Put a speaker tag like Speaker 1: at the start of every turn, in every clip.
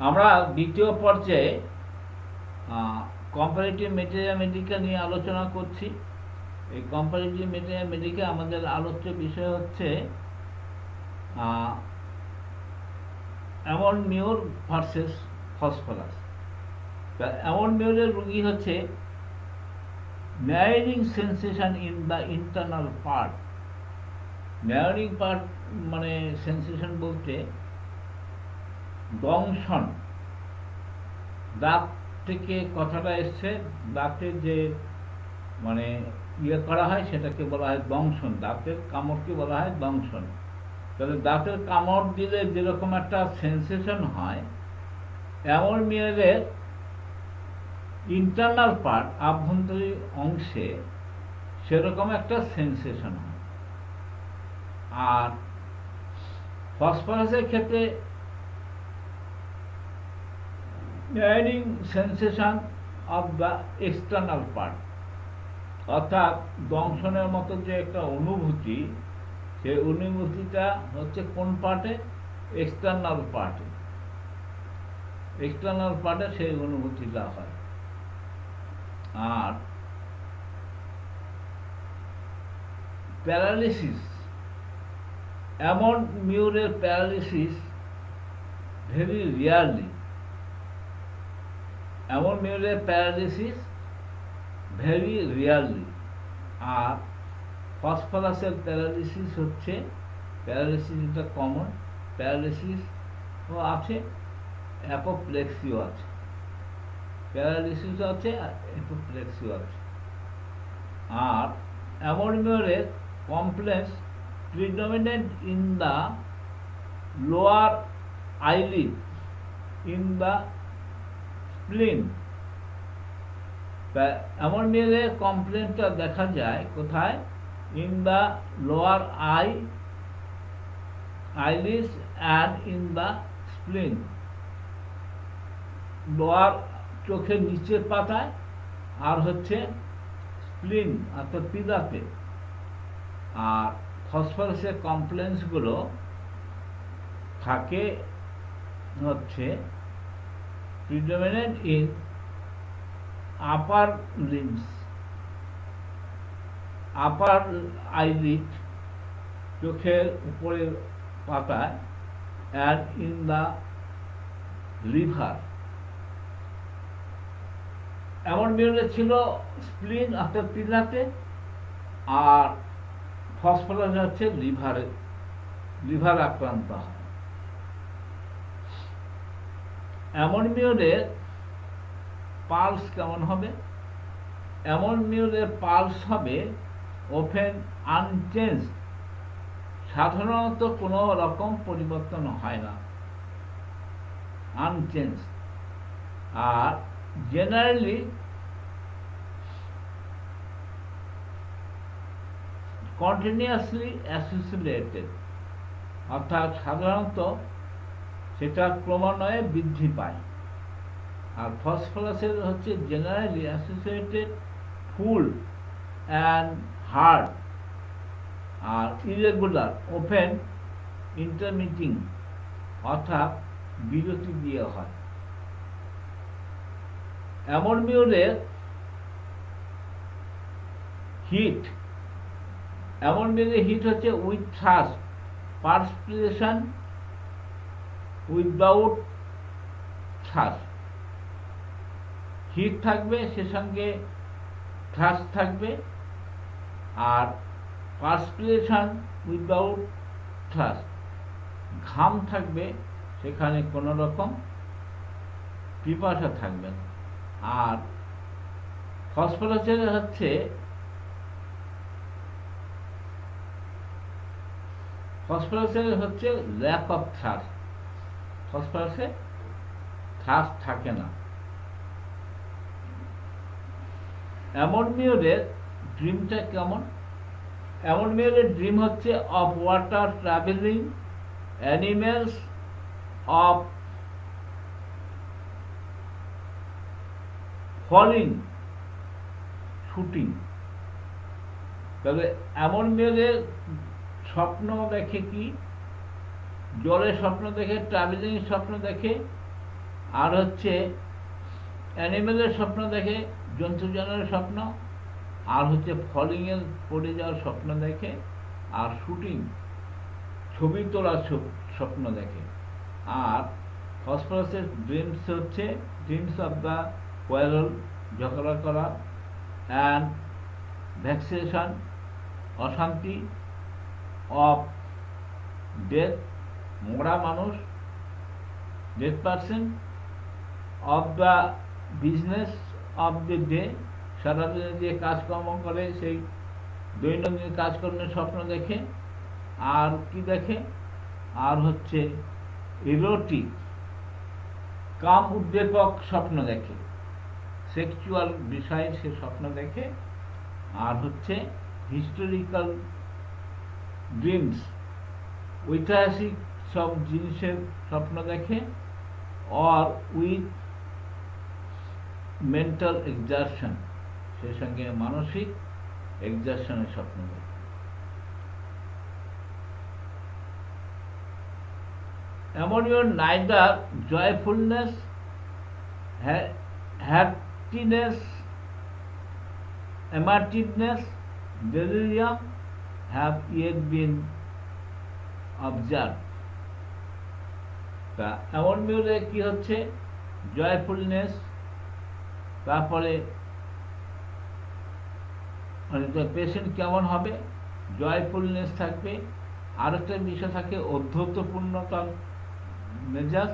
Speaker 1: আমরা দ্বিতীয় পর্যায়ে কম্পারেটিভ ম্যাথমেটিক্যাল নিয়ে আলোচনা করছি। এই কম্পারেটিভ ম্যাথমেটিক্যাল আমাদের আলোচ্য বিষয় হচ্ছে অ্যামোনিয়র ভার্সেস ফসফরাস। অ্যামোনিয়রের রোগী হচ্ছে numbing sensation in the internal part. Numbing part মানে সেন্সেশন বলতে দংশন, দাঁত থেকে কথাটা এসছে, দাঁতের যে মানে করা হয় সেটাকে বলা হয় দংশন। দাঁতের কামড়কে বলা হয় দংশন। তাহলে দাঁতের কামড় দিলে যেরকম একটা সেন্সেশন হয়, অ্যামোনিয়রের ইন্টারনাল পার্ট আভ্যন্তরীণ অংশে সেরকম একটা সেন্সেশন হয়। আর ফসফরাসের ক্ষেত্রে numbing sensation of the external part, অর্থাৎ দংশনের মতো যে একটা অনুভূতি, সেই অনুভূতিটা হচ্ছে কোন পার্টে? এক্সটার্নাল পার্টে। এক্সটার্নাল পার্টে সেই অনুভূতিটা হয়। আর প্যারালিসিস, অ্যামোনিয়রের প্যারালিসিস ভেরি রিয়ারলি। অ্যামোনিয়রের প্যারালিসিস ভেরি রিয়ারলি। আর ফসফরাসের প্যারালিসিস হচ্ছে, প্যারালিসিস এটা কমন, প্যারালিসিসও আছে, অ্যাপোপ্লেক্সিও আছে। প্যারালিসিসও আছে আর অ্যাপোপ্লেক্সিও আছে। আর অ্যামোনিয়রের complex predominant in the lower eyelid, in the spleen. অ্যামোনিয়রের কমপ্লেক্সটা দেখা যায় কোথায়? In the lower eyelids and in the spleen. Lower চোখের নিচের পাতায় আর হচ্ছে স্প্লিন অর্থাৎ পিদাতে। আর ফসফরাসের কমপ্লেক্সগুলো থাকে হচ্ছে predominant in upper limbs, upper eyelid চোখের উপরের পাতায়, অ্যান্ড ইন দ্য লিভার। অ্যামোনিয়রে ছিল স্প্লিন অর্থাৎ পিলাতে, আর ফসফরাস হচ্ছে লিভারে, লিভার আক্রান্ত হয়। অ্যামোনিয়রের পালস কেমন হবে? অ্যামোনিয়রের পালস হবে ওপেন আনচেঞ্জ, সাধারণত কোনো রকম পরিবর্তন হয় না, আনচেঞ্জ। আর জেনারেলি কন্টিনিউয়াসলি অ্যাসোসিয়েটেড, অর্থাৎ সাধারণত সেটা ক্রমান্বয়ে বৃদ্ধি পায়। আর ফসফরাসের হচ্ছে generally associated, full and hard, আর ইরেগুলার, ওপেন, ইন্টারমিটিং, অর্থাৎ বিরতি দিয়ে হয়। অ্যামোনিয়রের হিট, অ্যামোনিয়রের হিট হচ্ছে with thirst, perspiration without thirst. Heat থাকবে, সে সঙ্গে থ্রাস্ট থাকবে, আর পারস্পিরেশন উইদাউট থ্রাস্ট, ঘাম থাকবে, সেখানে কোনো রকম পিপাসা থাকবে না। আর ফসফরাসের হচ্ছে ল্যাক অফ থ্রাস্ট, ফসফরাসে থ্রাস্ট থাকে না। অ্যামোনিয়রের ড্রিমটা কেমন? অ্যামোনিয়রের ড্রিম হচ্ছে of water travelling animals, of falling, shooting. তবে অ্যামোনিয়রের স্বপ্ন দেখে কি? জলে স্বপ্ন দেখে, ট্রাভেলিং স্বপ্ন দেখে, আর হচ্ছে অ্যানিমেলের স্বপ্ন দেখে, জন্তু জানোয়ারের স্বপ্ন, আর হচ্ছে ফলিংয়ের পড়ে যাওয়ার স্বপ্ন দেখে, আর শুটিং ছবি তোলার স্বপ্ন দেখে। আর ফসফরাসের ড্রিমস হচ্ছে ড্রিমস অফ দ্য কোয়ারল, ঝগড়া করা, অ্যান্ড ভ্যাক্সিনেশন, অশান্তি, অফ ডেথ, মরা মানুষ, death person, of the business of the day, সারাদিনে যে কাজকর্ম করে সেই দৈনন্দিন কাজকর্মের স্বপ্ন দেখে। আর কি দেখে? আর হচ্ছে ইরোটিক, কাম উদ্দীপক স্বপ্ন দেখে, সেক্সুয়াল বিষয়ে সে স্বপ্ন দেখে। আর হচ্ছে হিস্টোরিক্যাল ড্রিমস, ঐতিহাসিক সব জিনিসের স্বপ্ন দেখে। অর উইথ মেন্টাল এক্সারশন, সে সঙ্গে মানসিক এক্সারশনের স্বপ্ন দেখে। Ammonium neither joyfulness, happiness, amativeness, delirium have yet been observed. তা এমন মিউরে কি হচ্ছে? জয়ফুলনেস, তারপরে মানে পেশেন্ট কেমন হবে? জয়ফুলনেস থাকবে। আরেকটা বিষয় থাকে অধ্যত্বপূর্ণতার মেজাজ,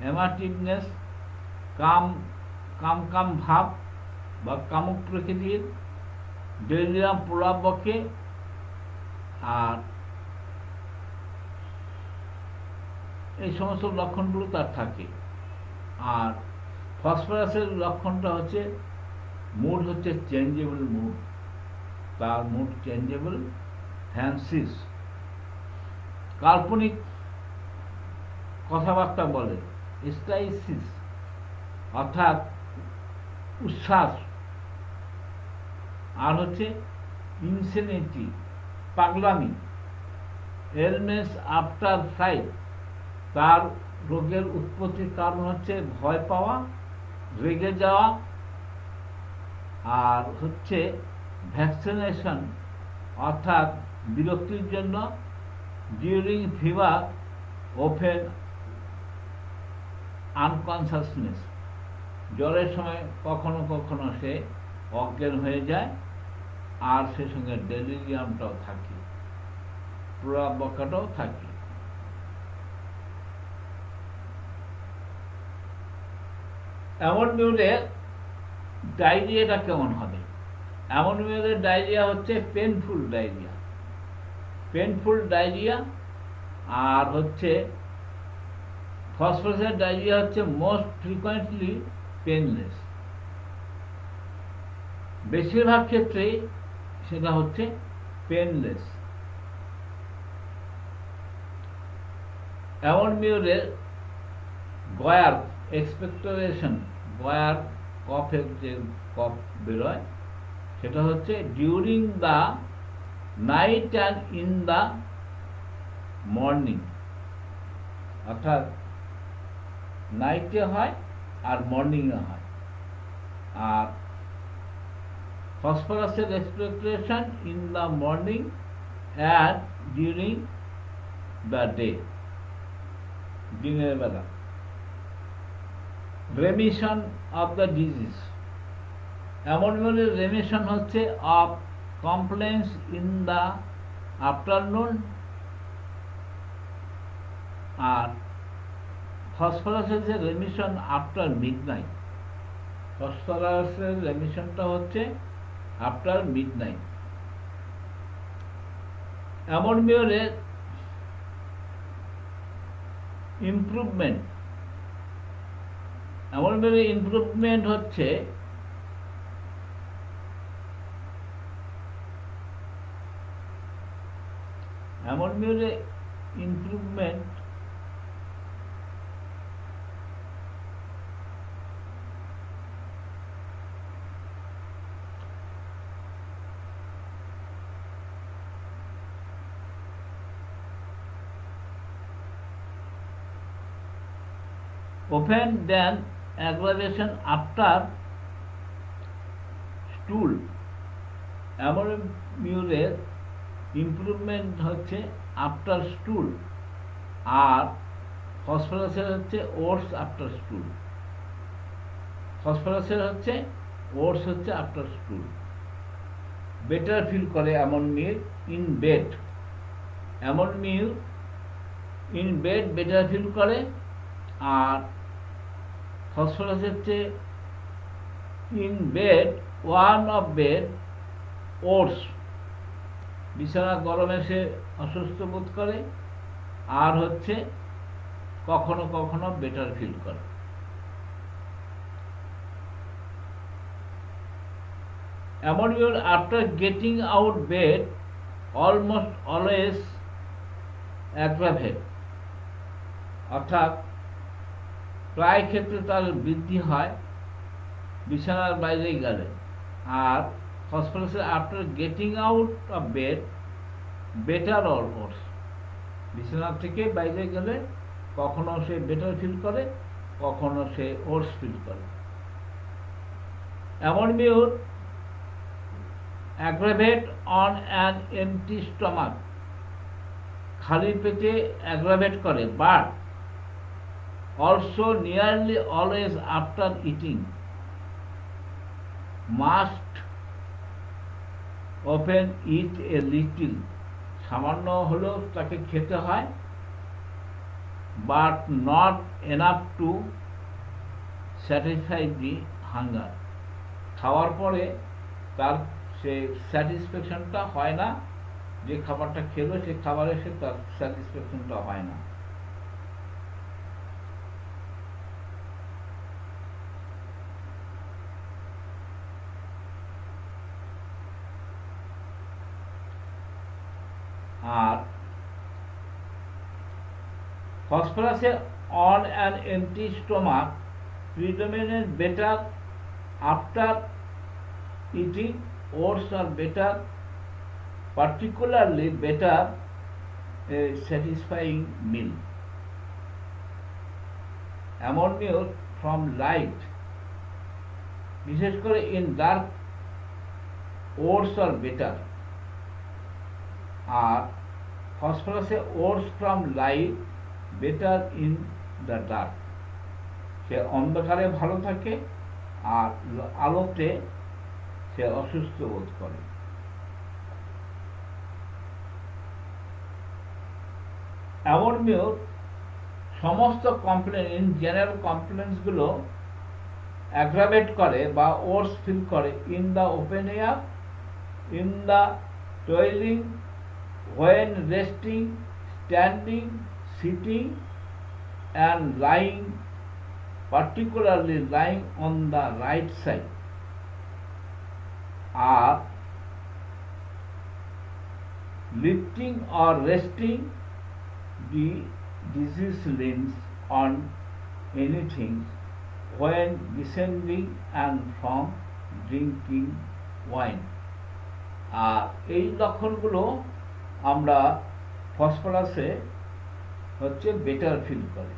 Speaker 1: অ্যামার্টিভনেস, কাম কাম কাম ভাব বা কামুক প্রকৃতির, ডেলিরিয়াম প্রলাপ বকে। আর এই সমস্ত লক্ষণগুলো তার থাকে। আর ফসফরাসের লক্ষণটা হচ্ছে মুড হচ্ছে চেঞ্জেবল মুড, তার মুড চেঞ্জেবল, ফ্যান্সিস, কাল্পনিক কথাবার্তা বলে, স্টাইসিস অর্থাৎ উচ্ছ্বাস। আর হচ্ছে ইনসেনিটি, পাগলামি, এলনেস আফটার ফ্রাইট, তার রোগের উৎপত্তির কারণ হচ্ছে ভয় পাওয়া, রেগে যাওয়া। আর হচ্ছে ভ্যাকসিনেশন অর্থাৎ বিরক্তির জন্য, ডিউরিং ফিভার ওপেন আনকনসাসনেস, জ্বরের সময় কখনো কখনো সে অজ্ঞান হয়ে যায়। আর সে সঙ্গে ডেলিরিয়ামটাও থাকে, প্রলাপ বকাটাও থাকে। এমন মিউরের ডায়রিয়াটা কেমন হবে? এমন মিউরের ডায়রিয়া হচ্ছে পেনফুল ডায়রিয়া, পেনফুল ডায়রিয়া। আর হচ্ছে ফসফরাসের ডায়রিয়া হচ্ছে মোস্ট ফ্রিকোয়েন্টলি পেনলেস, বেশিরভাগ ক্ষেত্রেই সেটা হচ্ছে পেনলেস। এমন মিউরের গয়ার এক্সপেক্টোরেশন, গয়ার কফের যে কফ বেরোয় সেটা হচ্ছে during the night and in the morning, অর্থাৎ নাইটে হয় আর মর্নিংয়ে হয়। আর ফসফরাসের expectation in the morning and during the day, দিনের বেলা। রেমিশন অফ দ্য ডিজিজ, এমন বলে রেমিশন হচ্ছে of complaints in the afternoon. আর ফসফরাসের যে রেমিশন আফটার মিডনাইট, ফসফরাসের রেমিশনটা হচ্ছে আফটার মিডনাইট। এমন মিউরের ইমপ্রুভমেন্ট, এমন মিউরে ইমপ্রুভমেন্ট হচ্ছে এমন মিউরে improvement often than aggravation after stool। অ্যামোনিউরের ইমপ্রুভমেন্ট হচ্ছে আফটার স্টুল, আর ফসফরাসের হচ্ছে ওটস আফটার স্টুল। ফসফরাসের হচ্ছে ওটস হচ্ছে আফটার স্টুল। বেটার ফিল করে অ্যামোনিউর ইন বেড। অ্যামোনিউর ইন বেড বেটার ফিল করে, আর ফসফরাস হচ্ছে in bed warm of bed worse. বিছানা গরমে সে অসুস্থ বোধ করে, আর হচ্ছে কখনো কখনো বেটার ফিল করে। অ্যামোনিউর after getting out bed almost always aggravate, অর্থাৎ প্রায় ক্ষেত্রে তার বৃদ্ধি হয় বিছানার বাইরে গেলে। আর ফসফরাসের after getting out of bed better or worse, বিছানা থেকে বাইরে গেলে কখনো সে বেটার ফিল করে, কখনো সে ওটস ফিল করে। অ্যামোনিউর aggravate on an empty stomach, খালি পেটে অ্যাগ্রাভেট করে, but also nearly always after eating. Must open eat a little, সামান্য হলেও তাকে খেতে হয়, but not enough to satisfy the hunger. খাওয়ার পরে তার সে স্যাটিসফ্যাকশনটা হয় না, যে খাবারটা খেলো সে খাবারে সে তার স্যাটিসফ্যাকশনটা হয় না। আর ফসফরাসের on an empty stomach predominate better after eating worse আর better, particularly better a satisfying meal. Ammonia from light, বিশেষ করে in dark oats are better, R ফসফরাসে oats from light better in the dark। সে অন্ধকারে ভালো থাকে, আর আলোতে সে অসুস্থ বোধ করে। অ্যামোনিউর সমস্ত কমপ্লেন ইন জেনারেল কমপ্লেন্সগুলো অ্যাগ্রাভেট করে বা ওর্স ফিল করে in the open air, in the toiling, when resting, standing, sitting and lying, particularly lying on the right side. আর lifting or resting the disease leans on anything when descending and from drinking wine। আর এই লক্ষণগুলো আমরা ফসফরাসে হচ্ছে better feel করে।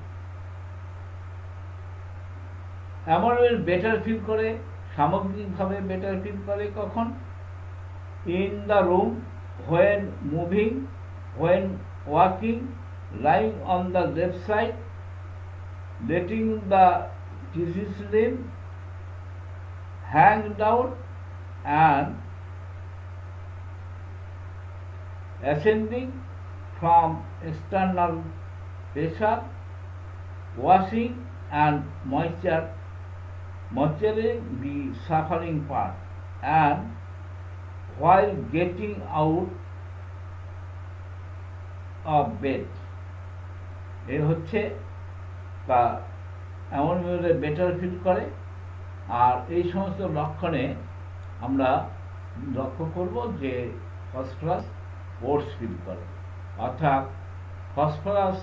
Speaker 1: অ্যামোনিউর better feel করে, সামগ্রিকভাবে better feel করে কখন? In the room, when moving, when walking, lying on the left side, letting the disease limb hang down and ascending from external pressure, washing and moisturizing the suffering part, and while getting out of bed। এ হচ্ছে তা অ্যামোনিউরে better feel করে। আর এই সমস্ত লক্ষণে আমরা লক্ষ্য করব যে ফসফরাস ওটস ফিল করে, অর্থাৎ ফসফরাস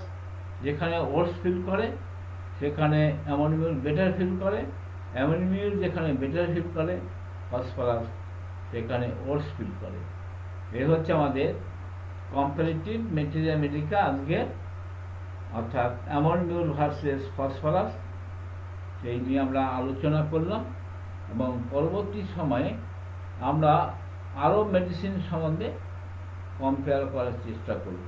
Speaker 1: যেখানে ওটস ফিল করে সেখানে অ্যামোনিউর বেটার ফিল করে, অ্যামোনিউর যেখানে বেটার ফিল করে ফসফরাস সেখানে ওটস ফিল করে। এ হচ্ছে আমাদের কম্পারেটিভ ম্যাটেরিয়া মেডিকা আজকের, অর্থাৎ অ্যামোনিউর ভার্সেস ফসফরাস সেই নিয়ে আমরা আলোচনা করলাম এবং পরবর্তী সময়ে আমরা আরও মেডিসিন সম্বন্ধে কম্পেয়ার করার চেষ্টা করব।